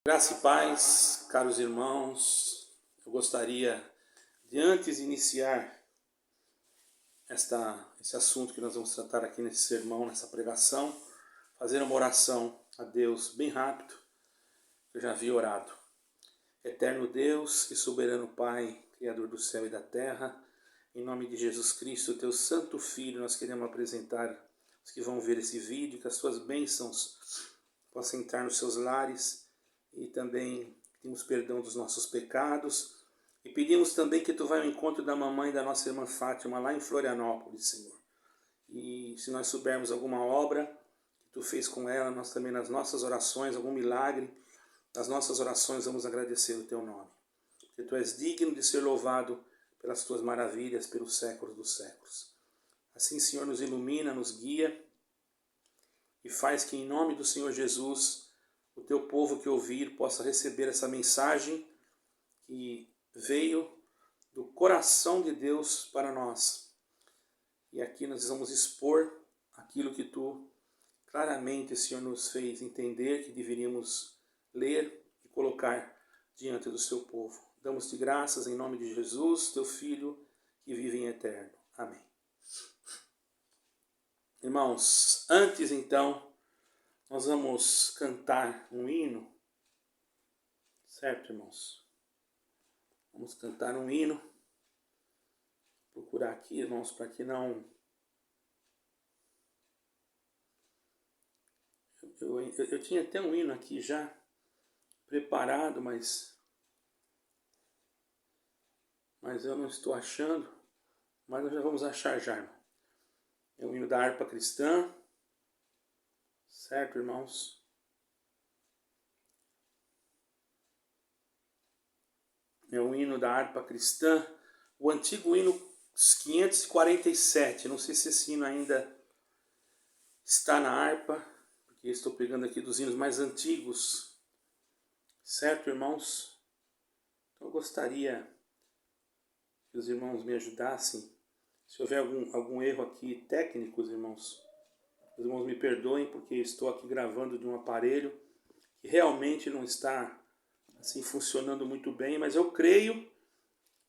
Graça e paz, caros irmãos, eu gostaria de antes de iniciar esse assunto que nós vamos tratar aqui nesse sermão, nessa pregação, fazer uma oração a Deus bem rápido, eu já havia orado. Eterno Deus e soberano Pai, Criador do céu e da terra, em nome de Jesus Cristo, teu santo Filho, nós queremos apresentar os que vão ver esse vídeo, que as suas bênçãos possam entrar nos seus lares e também pedimos perdão dos nossos pecados e pedimos também que tu vai ao encontro da mamãe da nossa irmã Fátima lá em Florianópolis, Senhor. E se nós soubermos alguma obra que tu fez com ela, nós também nas nossas orações, algum milagre, nas nossas orações vamos agradecer o teu nome. Porque tu és digno de ser louvado pelas tuas maravilhas, pelos séculos dos séculos. Assim, Senhor, nos ilumina, nos guia e faz que em nome do Senhor Jesus, o teu povo que ouvir possa receber essa mensagem que veio do coração de Deus para nós. E aqui nós vamos expor aquilo que tu claramente, Senhor, nos fez entender que deveríamos ler e colocar diante do seu povo. Damos-te graças em nome de Jesus, teu Filho, que vive em eterno. Amém. Irmãos, antes então, nós vamos cantar um hino, certo, irmãos? Vamos cantar um hino. Vou procurar aqui, irmãos, para que não... Eu tinha até um hino aqui já preparado, mas eu não estou achando. Mas nós já vamos achar já, irmão. É o hino da harpa cristã. Certo, irmãos? É o hino da harpa cristã. O antigo hino 547. Não sei se esse hino ainda está na harpa, porque estou pegando aqui dos hinos mais antigos. Certo, irmãos? Então eu gostaria que os irmãos me ajudassem. Se houver algum erro aqui técnico, irmãos, os irmãos me perdoem, porque estou aqui gravando de um aparelho que realmente não está assim funcionando muito bem, mas eu creio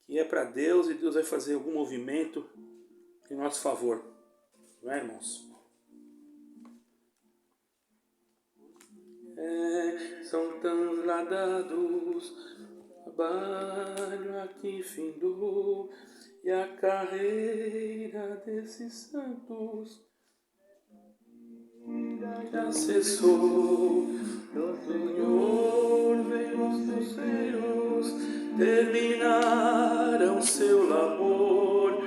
que é para Deus e Deus vai fazer algum movimento em nosso favor. Não é, irmãos? São tão ladados, trabalho aqui findou, e a carreira desses santos já cessou. O Senhor veio aos terceiros, terminaram seu labor,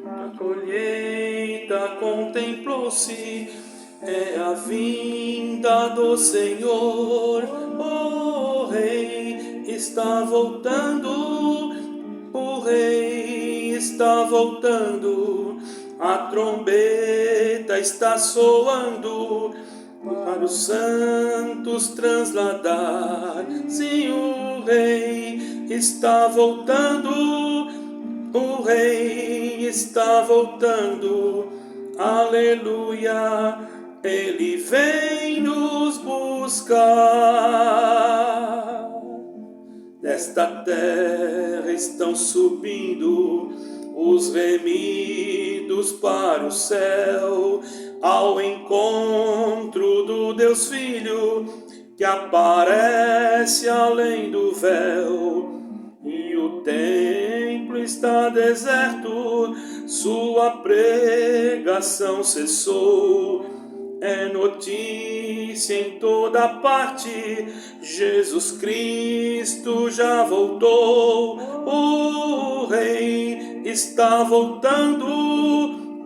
a colheita contemplou-se, é a vinda do Senhor. O Rei está voltando, o Rei está voltando, a trombeta está soando para os santos transladar. Sim, o Rei está voltando, o Rei está voltando, aleluia, ele vem nos buscar. Desta terra estão subindo os remidos para o céu, ao encontro do Deus Filho, que aparece além do véu. E o templo está deserto, sua pregação cessou. É notícia em toda parte, Jesus Cristo já voltou. O Rei está voltando,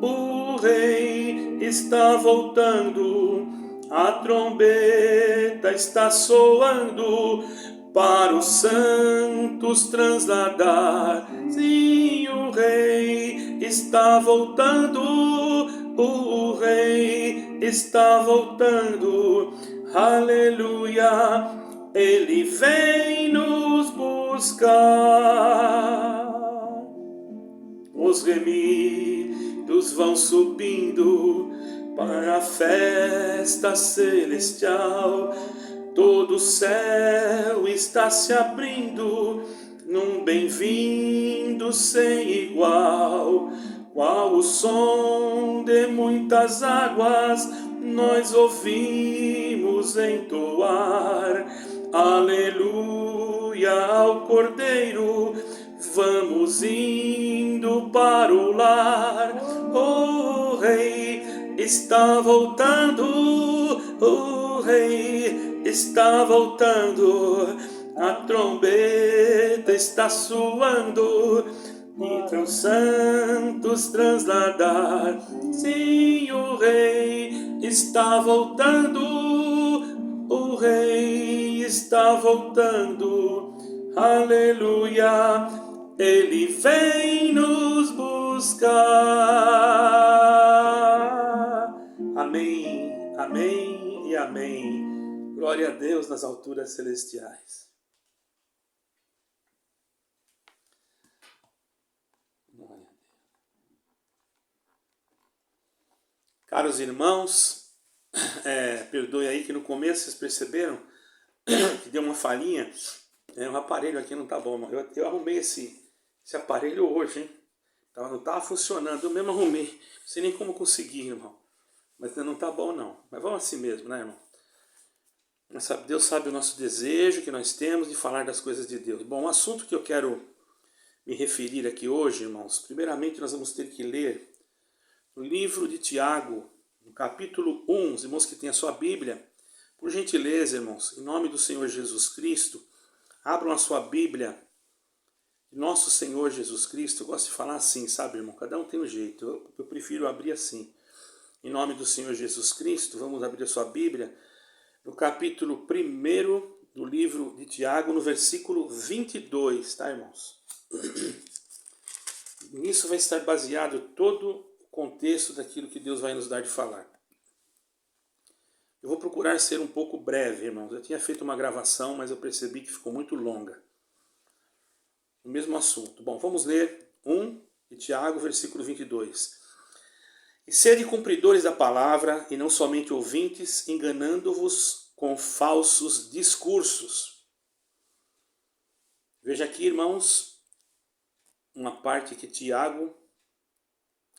o Rei está voltando, a trombeta está soando para os santos transladar. Sim, o Rei está voltando, o Rei está voltando, aleluia, ele vem nos buscar. Os remidos vão subindo para a festa celestial, todo o céu está se abrindo num bem-vindo sem igual, qual o som de muitas águas nós ouvimos entoar. Aleluia ao Cordeiro, vamos indo para o lar. O Rei está voltando, o Rei está voltando, a trombeta está soando, e os santos transladar. Sim, o Rei está voltando, o Rei está voltando, aleluia, Ele vem nos buscar. Amém, amém e amém. Glória a Deus nas alturas celestiais. Caros irmãos, perdoe aí que no começo vocês perceberam que deu uma falhinha. O aparelho aqui não tá bom. Eu arrumei esse aparelho hoje, hein? Não estava funcionando, eu mesmo arrumei. Não sei nem como consegui, irmão. Mas não tá bom não. Mas vamos assim mesmo, né, irmão? Deus sabe o nosso desejo que nós temos de falar das coisas de Deus. Bom, o assunto que eu quero me referir aqui hoje, irmãos, primeiramente nós vamos ter que ler no livro de Tiago, no capítulo 1, os irmãos que têm a sua Bíblia, por gentileza, irmãos, em nome do Senhor Jesus Cristo, abram a sua Bíblia, nosso Senhor Jesus Cristo. Eu gosto de falar assim, sabe, irmão? Cada um tem um jeito, eu prefiro abrir assim. Em nome do Senhor Jesus Cristo, vamos abrir a sua Bíblia, no capítulo 1 do livro de Tiago, no versículo 22, tá, irmãos? Nisso vai estar baseado todo o contexto daquilo que Deus vai nos dar de falar. Eu vou procurar ser um pouco breve, irmãos. Eu tinha feito uma gravação, mas eu percebi que ficou muito longa. O mesmo assunto. Bom, vamos ler 1 de Tiago, versículo 22. E sede cumpridores da palavra, e não somente ouvintes, enganando-vos com falsos discursos. Veja aqui, irmãos, uma parte que Tiago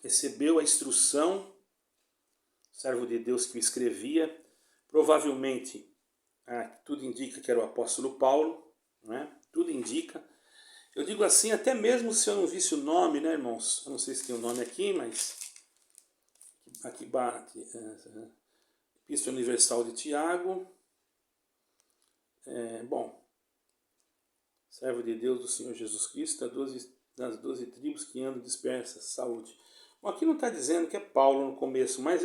recebeu a instrução, servo de Deus que o escrevia, provavelmente, tudo indica que era o apóstolo Paulo, né? Tudo indica. Eu digo assim, até mesmo se eu não visse o nome, né, irmãos? Eu não sei se tem o nome aqui, mas aqui bate. Epístola Universal de Tiago. Bom, servo de Deus do Senhor Jesus Cristo, das 12 tribos que andam dispersas, saúde. Bom, aqui não está dizendo que é Paulo no começo, mas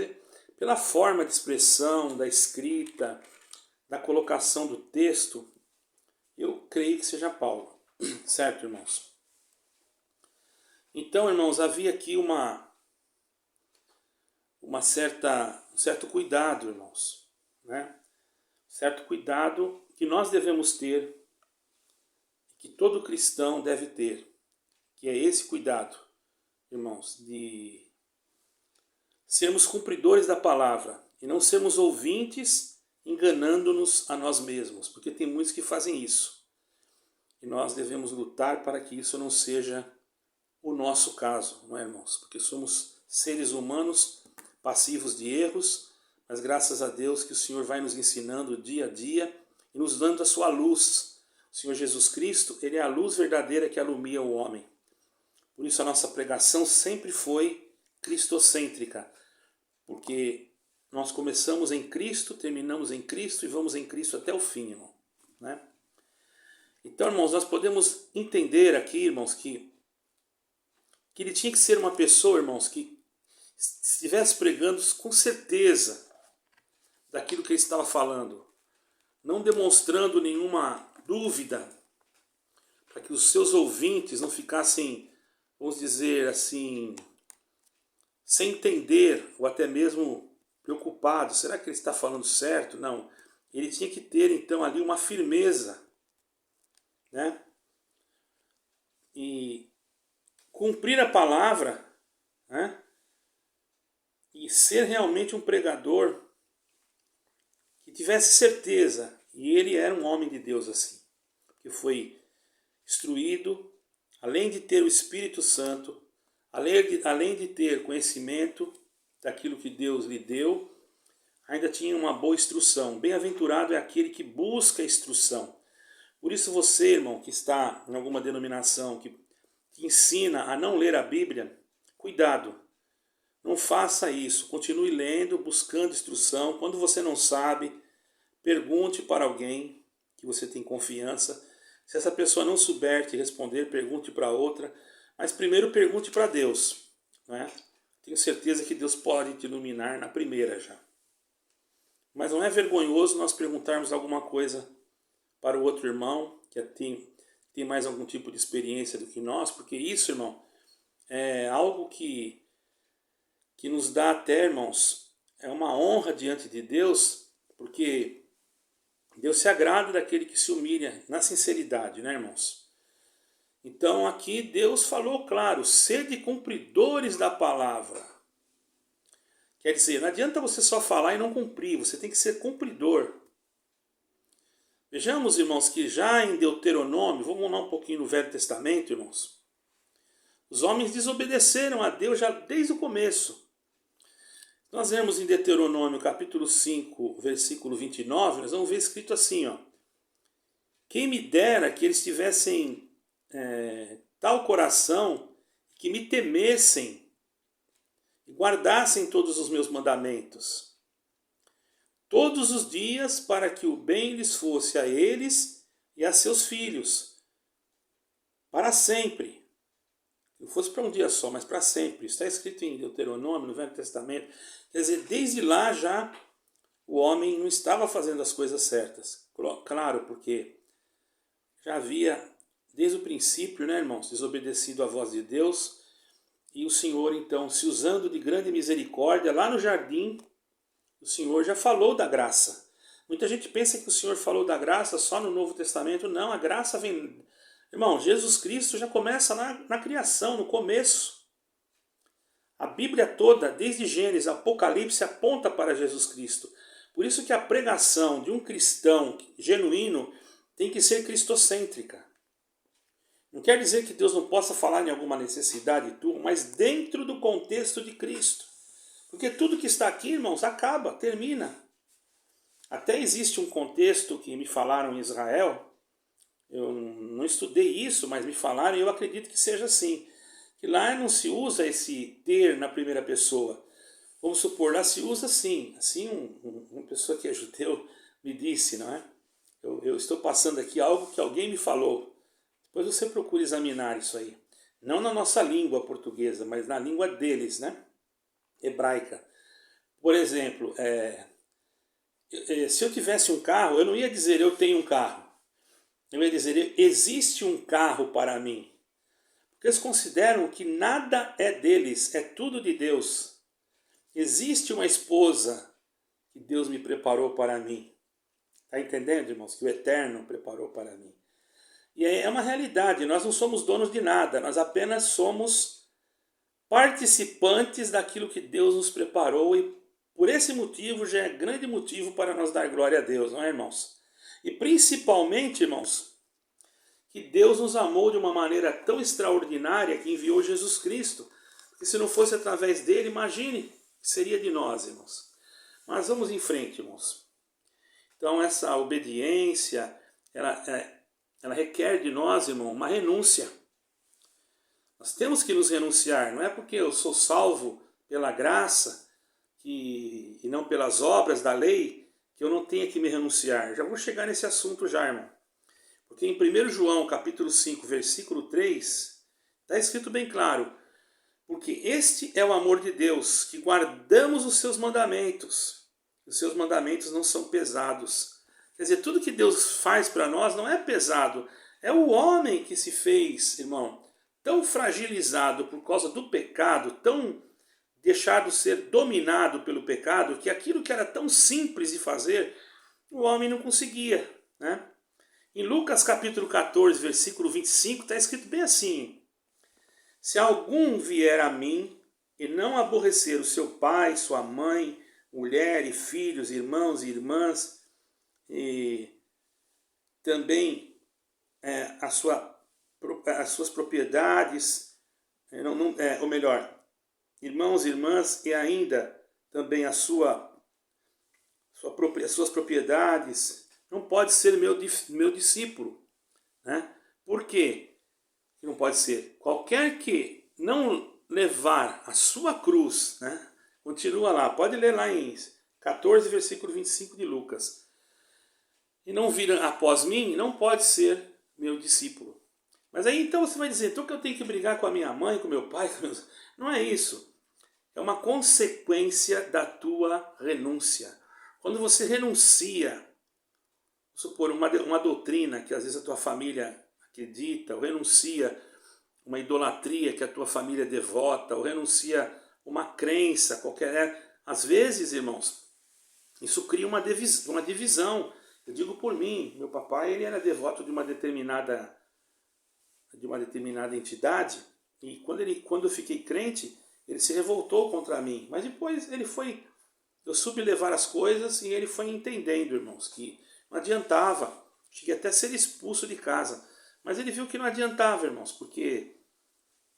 pela forma de expressão, da escrita, da colocação do texto, eu creio que seja Paulo. Certo, irmãos? Então, irmãos, havia aqui um certo cuidado, irmãos, né? Certo cuidado que nós devemos ter, que todo cristão deve ter, que é esse cuidado, irmãos, de sermos cumpridores da palavra e não sermos ouvintes enganando-nos a nós mesmos, porque tem muitos que fazem isso. E nós devemos lutar para que isso não seja o nosso caso, não é, irmãos? Porque somos seres humanos passivos de erros, mas graças a Deus que o Senhor vai nos ensinando dia a dia e nos dando a sua luz. O Senhor Jesus Cristo, Ele é a luz verdadeira que alumia o homem. Por isso a nossa pregação sempre foi cristocêntrica, porque nós começamos em Cristo, terminamos em Cristo e vamos em Cristo até o fim, irmão, né? Então, irmãos, nós podemos entender aqui, irmãos, que ele tinha que ser uma pessoa, irmãos, que estivesse pregando com certeza daquilo que ele estava falando, não demonstrando nenhuma dúvida, para que os seus ouvintes não ficassem, vamos dizer assim, sem entender ou até mesmo preocupados. Será que ele está falando certo? Não. Ele tinha que ter, então, ali uma firmeza, né? E cumprir a palavra, né? E ser realmente um pregador que tivesse certeza E ele era um homem de Deus assim, que foi instruído, além de ter o Espírito Santo, além de ter conhecimento daquilo que Deus lhe deu, ainda tinha uma boa instrução. Bem-aventurado é aquele que busca a instrução. Por isso você, irmão, que está em alguma denominação que ensina a não ler a Bíblia, cuidado, não faça isso. Continue lendo, buscando instrução. Quando você não sabe, pergunte para alguém que você tem confiança. Se essa pessoa não souber te responder, pergunte para outra. Mas primeiro pergunte para Deus, né? Tenho certeza que Deus pode te iluminar na primeira já. Mas não é vergonhoso nós perguntarmos alguma coisa para o outro irmão que tem mais algum tipo de experiência do que nós, porque isso, irmão, é algo que nos dá até, irmãos, é uma honra diante de Deus, porque Deus se agrada daquele que se humilha na sinceridade, né, irmãos? Então aqui Deus falou claro, sede cumpridores da palavra. Quer dizer, não adianta você só falar e não cumprir, você tem que ser cumpridor. Vejamos, irmãos, que já em Deuteronômio, vamos lá um pouquinho no Velho Testamento, irmãos. Os homens desobedeceram a Deus já desde o começo. Nós vemos em Deuteronômio capítulo 5, versículo 29, nós vamos ver escrito assim, ó. Quem me dera que eles tivessem tal coração, que me temessem e guardassem todos os meus mandamentos, todos os dias, para que o bem lhes fosse a eles e a seus filhos, para sempre. Não fosse para um dia só, mas para sempre. Isso está escrito em Deuteronômio, no Velho Testamento. Quer dizer, desde lá já o homem não estava fazendo as coisas certas. Claro, porque já havia, desde o princípio, né, irmãos, desobedecido à voz de Deus. E o Senhor, então, se usando de grande misericórdia, lá no jardim, o Senhor já falou da graça. Muita gente pensa que o Senhor falou da graça só no Novo Testamento. Não, a graça vem... Irmão, Jesus Cristo já começa na criação, no começo. A Bíblia toda, desde Gênesis, Apocalipse, aponta para Jesus Cristo. Por isso que a pregação de um cristão genuíno tem que ser cristocêntrica. Não quer dizer que Deus não possa falar em alguma necessidade tua, mas dentro do contexto de Cristo. Porque tudo que está aqui, irmãos, acaba, termina. Até existe um contexto que me falaram em Israel. Eu não estudei isso, mas me falaram e eu acredito que seja assim. Que lá não se usa esse ter na primeira pessoa. Vamos supor, lá se usa assim. Assim uma pessoa que é judeu me disse, não é? Eu estou passando aqui algo que alguém me falou. Depois você procura examinar isso aí. Não na nossa língua portuguesa, mas na língua deles, né? Hebraica. Por exemplo, se eu tivesse um carro, eu não ia dizer eu tenho um carro. Eu ia dizer, existe um carro para mim. Porque eles consideram que nada é deles, é tudo de Deus. Existe uma esposa que Deus me preparou para mim. Está entendendo, irmãos? Que o Eterno preparou para mim. E é uma realidade, nós não somos donos de nada, nós apenas somos participantes daquilo que Deus nos preparou. E por esse motivo já é grande motivo para nós dar glória a Deus, não é, irmãos? E principalmente, irmãos, que Deus nos amou de uma maneira tão extraordinária que enviou Jesus Cristo. Porque se não fosse através dele, imagine o que seria de nós, irmãos. Mas vamos em frente, irmãos. Então essa obediência, ela requer de nós, irmão, uma renúncia. Nós temos que nos renunciar. Não é porque eu sou salvo pela graça e não pelas obras da lei que eu não tenho que me renunciar. Já vou chegar nesse assunto já, irmão. Porque em 1 João capítulo 5, versículo 3, está escrito bem claro. Porque este é o amor de Deus, que guardamos os seus mandamentos. Os seus mandamentos não são pesados. Quer dizer, tudo que Deus faz para nós não é pesado. É o homem que se fez, irmão, tão fragilizado por causa do pecado, tão deixado ser dominado pelo pecado, que aquilo que era tão simples de fazer, o homem não conseguia, né? Em Lucas capítulo 14, versículo 25, está escrito bem assim: se algum vier a mim e não aborrecer o seu pai, sua mãe, mulher e filhos, irmãos e irmãs, e também as suas propriedades, ou melhor, irmãos e irmãs, e ainda também as suas propriedades, não pode ser meu discípulo. Né? Por quê que não pode ser? Qualquer que não levar a sua cruz, né? Continua lá, pode ler lá em 14, versículo 25 de Lucas. E não vir após mim, não pode ser meu discípulo. Mas aí então você vai dizer, então que eu tenho que brigar com a minha mãe, com meu pai? Não é isso. É uma consequência da tua renúncia. Quando você renuncia, vamos supor, uma doutrina que às vezes a tua família acredita, ou renuncia uma idolatria que a tua família devota, ou renuncia uma crença qualquer. Às vezes, irmãos, isso cria uma divisão. Eu digo por mim, meu papai ele era devoto de uma determinada entidade, e quando eu fiquei crente, ele se revoltou contra mim. Mas depois eu soube levar as coisas e ele foi entendendo, irmãos, que não adiantava. Cheguei até a ser expulso de casa. Mas ele viu que não adiantava, irmãos, porque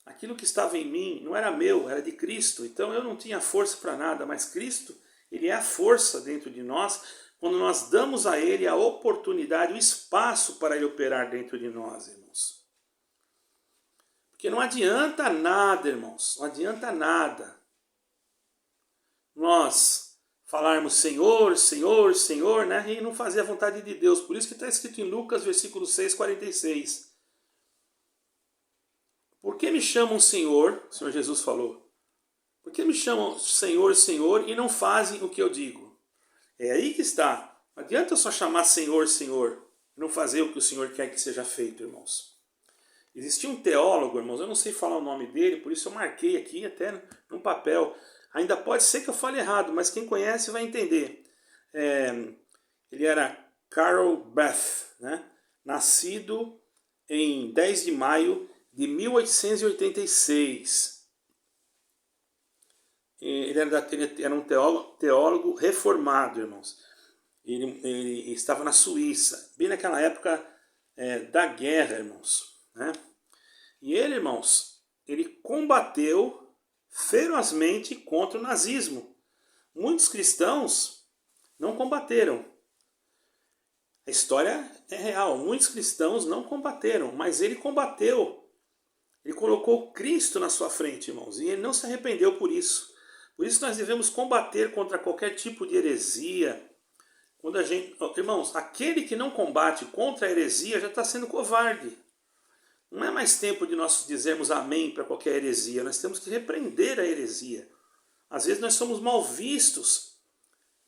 aquilo que estava em mim não era meu, era de Cristo. Então eu não tinha força para nada, mas Cristo, ele é a força dentro de nós, quando nós damos a ele a oportunidade, o espaço para ele operar dentro de nós, irmãos. Porque não adianta nada, irmãos, não adianta nada nós falarmos Senhor, Senhor, Senhor, né, e não fazer a vontade de Deus. Por isso que está escrito em Lucas, versículo 6, 46. Por que me chamam Senhor? O Senhor Jesus falou. Por que me chamam Senhor, Senhor e não fazem o que eu digo? É aí que está. Não adianta só chamar Senhor, Senhor e não fazer o que o Senhor quer que seja feito, irmãos. Existia um teólogo, irmãos, eu não sei falar o nome dele, por isso eu marquei aqui até num papel. Ainda pode ser que eu fale errado, mas quem conhece vai entender. Ele era Karl Barth, né? Nascido em 10 de maio de 1886. Ele era um teólogo reformado, irmãos. Ele estava na Suíça, bem naquela época da guerra, irmãos. Né? E ele, irmãos, ele combateu ferozmente contra o nazismo. Muitos cristãos não combateram. A história é real. Muitos cristãos não combateram, mas ele combateu. Ele colocou Cristo na sua frente, irmãos, e ele não se arrependeu por isso. Por isso nós devemos combater contra qualquer tipo de heresia. Irmãos, aquele que não combate contra a heresia já está sendo covarde. Não é mais tempo de nós dizermos amém para qualquer heresia. Nós temos que repreender a heresia. Às vezes nós somos mal vistos,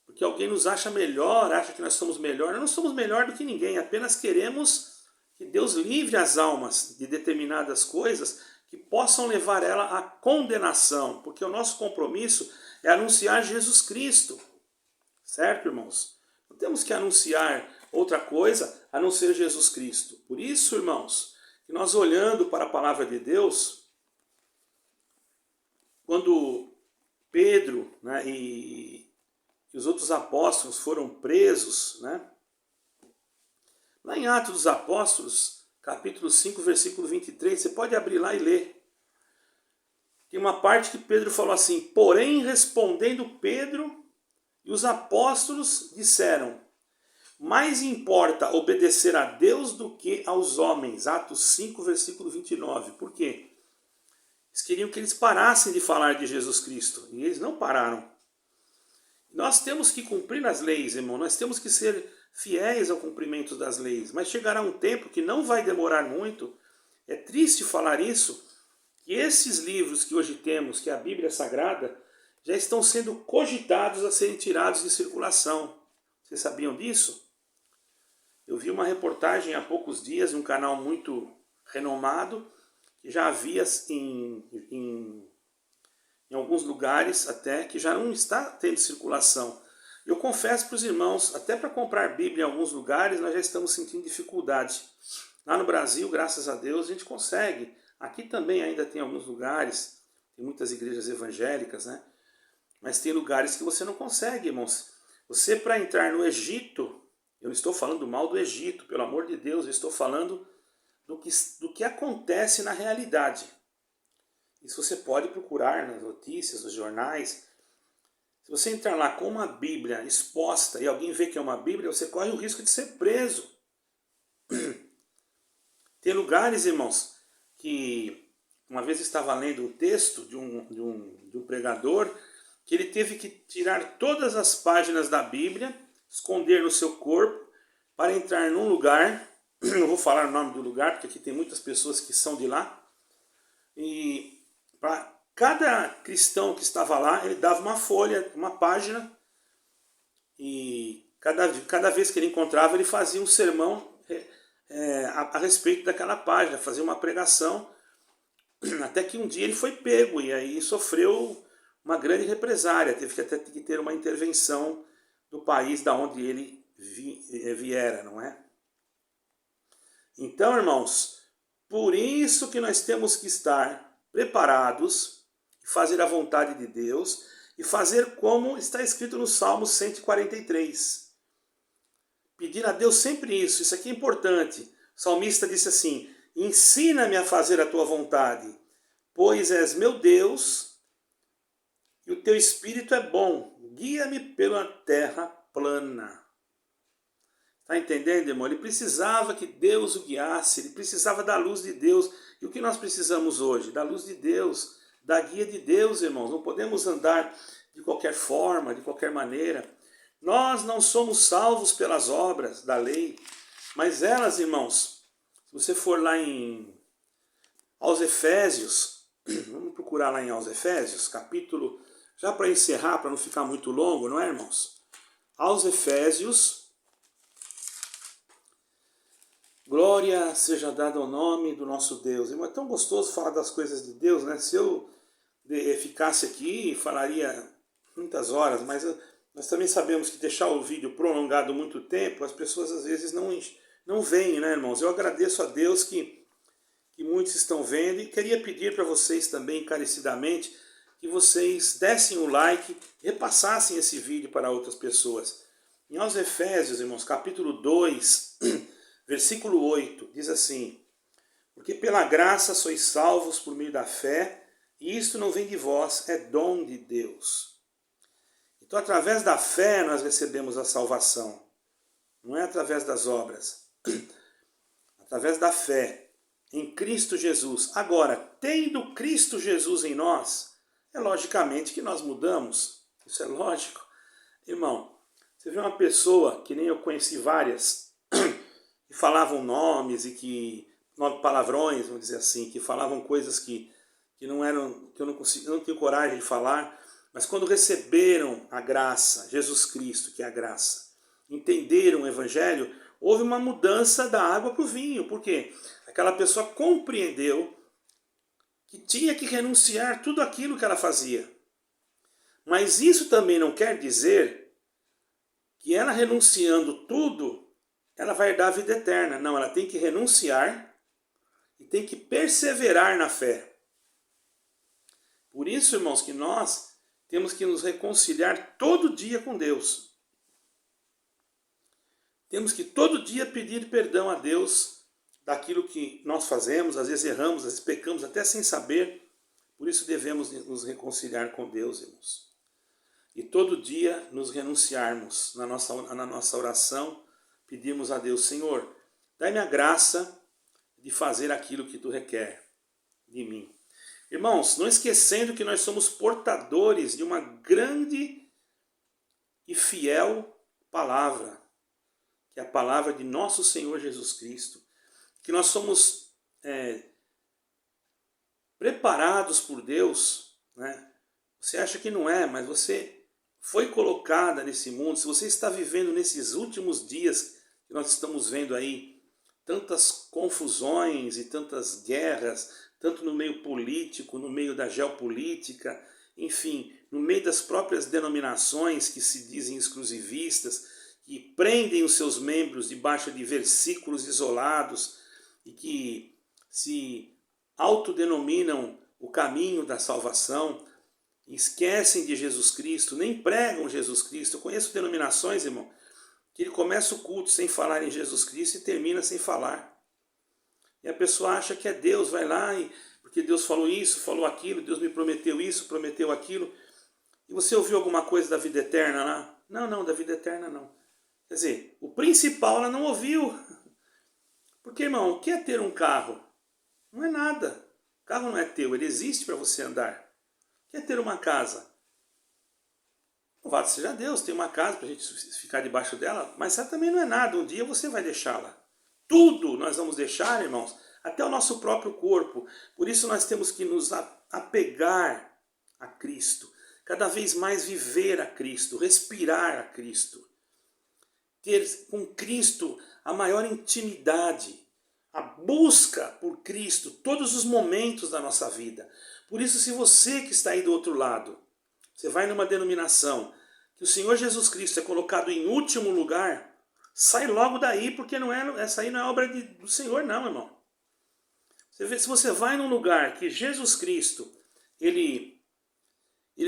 porque alguém nos acha melhor, acha que nós somos melhor. Nós não somos melhor do que ninguém, apenas queremos que Deus livre as almas de determinadas coisas que possam levar ela à condenação, porque o nosso compromisso é anunciar Jesus Cristo. Certo, irmãos? Não temos que anunciar outra coisa a não ser Jesus Cristo. Por isso, irmãos, que nós olhando para a palavra de Deus, quando Pedro, né, e os outros apóstolos foram presos, né, lá em Atos dos Apóstolos, capítulo 5, versículo 23, você pode abrir lá e ler. Tem uma parte que Pedro falou assim: porém, respondendo Pedro e os apóstolos disseram: mais importa obedecer a Deus do que aos homens. Atos 5, versículo 29. Por quê? Eles queriam que eles parassem de falar de Jesus Cristo, e eles não pararam. Nós temos que cumprir as leis, irmão, nós temos que ser fiéis ao cumprimento das leis, mas chegará um tempo que não vai demorar muito. É triste falar isso, que esses livros que hoje temos, que é a Bíblia Sagrada, já estão sendo cogitados a serem tirados de circulação. Vocês sabiam disso? Eu vi uma reportagem há poucos dias em um canal muito renomado, que já havia em alguns lugares até, que já não está tendo circulação. Eu confesso para os irmãos, até para comprar Bíblia em alguns lugares, nós já estamos sentindo dificuldade. Lá no Brasil, graças a Deus, a gente consegue. Aqui também ainda tem alguns lugares, tem muitas igrejas evangélicas, né? Mas tem lugares que você não consegue, irmãos. Você, para entrar no Egito, Eu não estou falando mal do Egito, pelo amor de Deus, eu estou falando do que acontece na realidade. Isso você pode procurar nas notícias, nos jornais. Se você entrar lá com uma Bíblia exposta e alguém vê que é uma Bíblia, você corre o risco de ser preso. Tem lugares, irmãos, que uma vez eu estava lendo um texto de um pregador, que ele teve que tirar todas as páginas da Bíblia, esconder no seu corpo, para entrar num lugar, não vou falar o nome do lugar, porque aqui tem muitas pessoas que são de lá, e para cada cristão que estava lá, ele dava uma folha, uma página, e cada vez que ele encontrava, ele fazia um sermão a respeito daquela página, fazia uma pregação, até que um dia ele foi pego e aí sofreu uma grande represária, teve que até que ter uma intervenção do país da onde ele viera, não é? Então, irmãos, por isso que nós temos que estar preparados, fazer a vontade de Deus e fazer como está escrito no Salmo 143. Pedir a Deus sempre isso aqui é importante. O salmista disse assim: ensina-me a fazer a tua vontade, pois és meu Deus e o teu espírito é bom. Guia-me pela terra plana. Está entendendo, irmão? Ele precisava que Deus o guiasse, ele precisava da luz de Deus. E o que nós precisamos hoje? Da luz de Deus, da guia de Deus, irmãos. Não podemos andar de qualquer forma, de qualquer maneira. Nós não somos salvos pelas obras da lei, mas elas, irmãos, se você for lá aos Efésios, vamos procurar lá em aos Efésios, capítulo, já para encerrar, para não ficar muito longo, não é, irmãos? Aos Efésios, glória seja dada ao nome do nosso Deus. Irmão, é tão gostoso falar das coisas de Deus, né? Se eu ficasse aqui, falaria muitas horas, mas nós também sabemos que deixar o vídeo prolongado muito tempo, as pessoas às vezes não veem, né, irmãos? Eu agradeço a Deus que muitos estão vendo e queria pedir para vocês também, encarecidamente, que vocês dessem o like e repassassem esse vídeo para outras pessoas. Em aos Efésios, irmãos, capítulo 2, versículo 8, diz assim: porque pela graça sois salvos por meio da fé, e isto não vem de vós, é dom de Deus. Então, através da fé, nós recebemos a salvação. Não é através das obras. Através da fé em Cristo Jesus. Agora, tendo Cristo Jesus em nós, é logicamente que nós mudamos. Isso é lógico. Irmão, você vê uma pessoa, que nem eu conheci várias, que falavam nomes e palavrões, vamos dizer assim, que falavam coisas que não eram, que eu não tinha coragem de falar. Mas quando receberam a graça, Jesus Cristo, que é a graça, entenderam o Evangelho, houve uma mudança da água para o vinho. Por quê? Aquela pessoa compreendeu que tinha que renunciar tudo aquilo que ela fazia. Mas isso também não quer dizer que ela renunciando tudo, ela vai dar a vida eterna. Não, ela tem que renunciar e tem que perseverar na fé. Por isso, irmãos, que nós temos que nos reconciliar todo dia com Deus. Temos que todo dia pedir perdão a Deus daquilo que nós fazemos, às vezes erramos, às vezes pecamos, até sem saber. Por isso devemos nos reconciliar com Deus, irmãos. E todo dia nos renunciarmos na nossa oração, pedirmos a Deus: Senhor, dai-me a graça de fazer aquilo que Tu requer de mim. Irmãos, não esquecendo que nós somos portadores de uma grande e fiel palavra, que é a palavra de nosso Senhor Jesus Cristo, que nós somos preparados por Deus, né? Você acha que não é, mas você foi colocada nesse mundo. Se você está vivendo nesses últimos dias que nós estamos vendo aí, tantas confusões e tantas guerras, tanto no meio político, no meio da geopolítica, enfim, no meio das próprias denominações que se dizem exclusivistas, que prendem os seus membros debaixo de versículos isolados e que se autodenominam o caminho da salvação, esquecem de Jesus Cristo, nem pregam Jesus Cristo. Eu conheço denominações, irmão, que ele começa o culto sem falar em Jesus Cristo e termina sem falar. E a pessoa acha que é Deus, vai lá, porque Deus falou isso, falou aquilo, Deus me prometeu isso, prometeu aquilo. E você ouviu alguma coisa da vida eterna lá? Não, da vida eterna não. Quer dizer, o principal ela não ouviu. Porque, irmão, o que é ter um carro? Não é nada. O carro não é teu, ele existe para você andar. O que é ter uma casa? Louvado seja Deus, tem uma casa para a gente ficar debaixo dela, mas ela também não é nada, um dia você vai deixá-la. Tudo nós vamos deixar, irmãos, até o nosso próprio corpo. Por isso nós temos que nos apegar a Cristo, cada vez mais viver a Cristo, respirar a Cristo. Ter com Cristo a maior intimidade, a busca por Cristo, todos os momentos da nossa vida. Por isso, se você que está aí do outro lado, você vai numa denominação que o Senhor Jesus Cristo é colocado em último lugar, sai logo daí, porque essa aí não é obra do Senhor não, irmão. Você vê, se você vai num lugar que Jesus Cristo, ele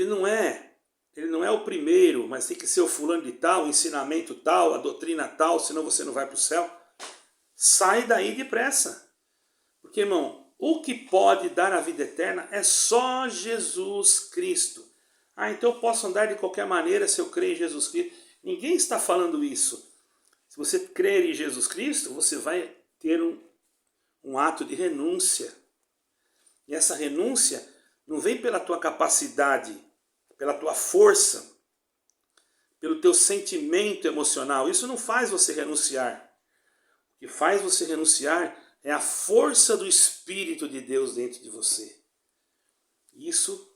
não é o primeiro, mas tem que ser o fulano de tal, o ensinamento tal, a doutrina tal, senão você não vai para o céu, sai daí depressa. Porque, irmão, o que pode dar a vida eterna é só Jesus Cristo. Ah, então eu posso andar de qualquer maneira se eu crer em Jesus Cristo. Ninguém está falando isso. Se você crer em Jesus Cristo, você vai ter um ato de renúncia. E essa renúncia não vem pela tua capacidade, pela tua força, pelo teu sentimento emocional. Isso não faz você renunciar. O que faz você renunciar é a força do Espírito de Deus dentro de você. Isso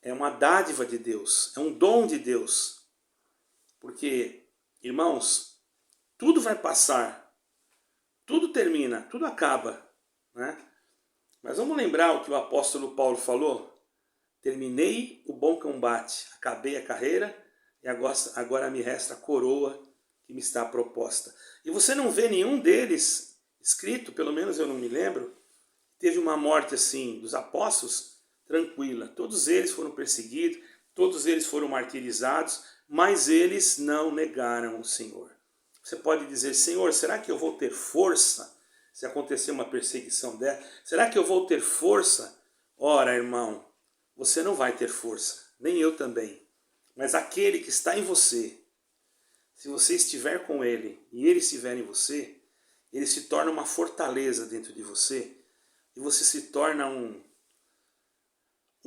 é uma dádiva de Deus, é um dom de Deus. Porque, irmãos, tudo vai passar, tudo termina, tudo acaba, né? Mas vamos lembrar o que o apóstolo Paulo falou? Terminei o bom combate, acabei a carreira e agora me resta a coroa que me está proposta. E você não vê nenhum deles escrito, pelo menos eu não me lembro, teve uma morte assim dos apóstolos tranquila. Todos eles foram perseguidos, todos eles foram martirizados, mas eles não negaram o Senhor. Você pode dizer, Senhor, será que eu vou ter força se acontecer uma perseguição dessa? Será que eu vou ter força? Ora, irmão, você não vai ter força, nem eu também. Mas aquele que está em você, se você estiver com ele e ele estiver em você, ele se torna uma fortaleza dentro de você e você se torna um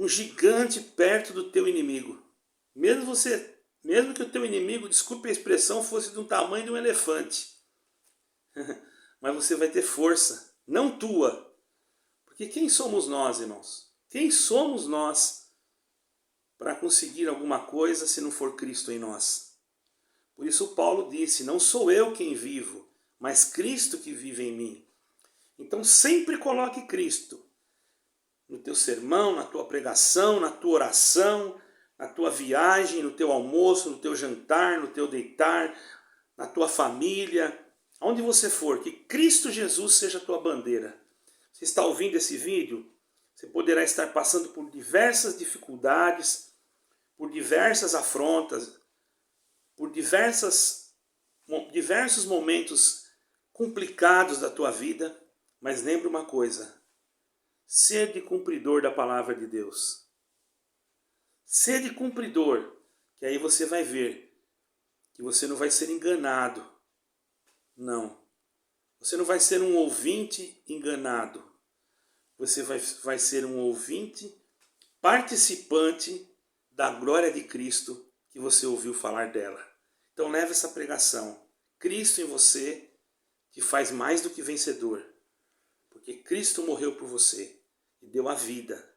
gigante perto do teu inimigo. Mesmo que o teu inimigo, desculpe a expressão, fosse do tamanho de um elefante. Mas você vai ter força, não tua. Porque quem somos nós, irmãos? Quem somos nós para conseguir alguma coisa se não for Cristo em nós? Por isso Paulo disse, não sou eu quem vivo, mas Cristo que vive em mim. Então sempre coloque Cristo no teu sermão, na tua pregação, na tua oração, na tua viagem, no teu almoço, no teu jantar, no teu deitar, na tua família, aonde você for, que Cristo Jesus seja a tua bandeira. Você está ouvindo esse vídeo? Você poderá estar passando por diversas dificuldades, por diversas afrontas, por diversos momentos complicados da tua vida, mas lembre uma coisa, sede cumpridor da palavra de Deus. Sede cumpridor, que aí você vai ver que você não vai ser enganado. Não. Você não vai ser um ouvinte enganado. Você vai ser um ouvinte participante da glória de Cristo que você ouviu falar dela. Então leve essa pregação. Cristo em você te faz mais do que vencedor. Porque Cristo morreu por você e deu a vida.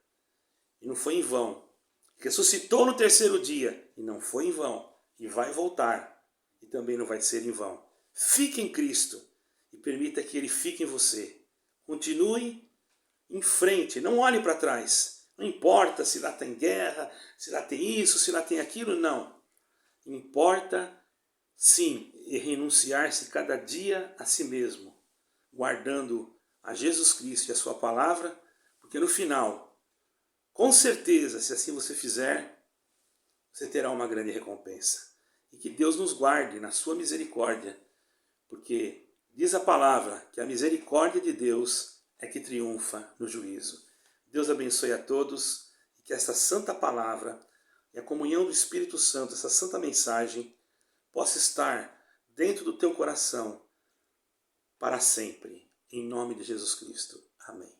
E não foi em vão. Ressuscitou no terceiro dia e não foi em vão. E vai voltar. E também não vai ser em vão. Fique em Cristo e permita que Ele fique em você. Continue em frente. Não olhe para trás. Não importa se lá tem guerra, se lá tem isso, se lá tem aquilo. Não. Importa, sim, renunciar-se cada dia a si mesmo. Guardando a Jesus Cristo e a sua palavra, porque no final, com certeza, se assim você fizer, você terá uma grande recompensa. e que Deus nos guarde na sua misericórdia, porque diz a palavra que a misericórdia de Deus é que triunfa no juízo. Deus abençoe a todos e que esta santa palavra e a comunhão do Espírito Santo, essa santa mensagem, possa estar dentro do teu coração para sempre. Em nome de Jesus Cristo. Amém.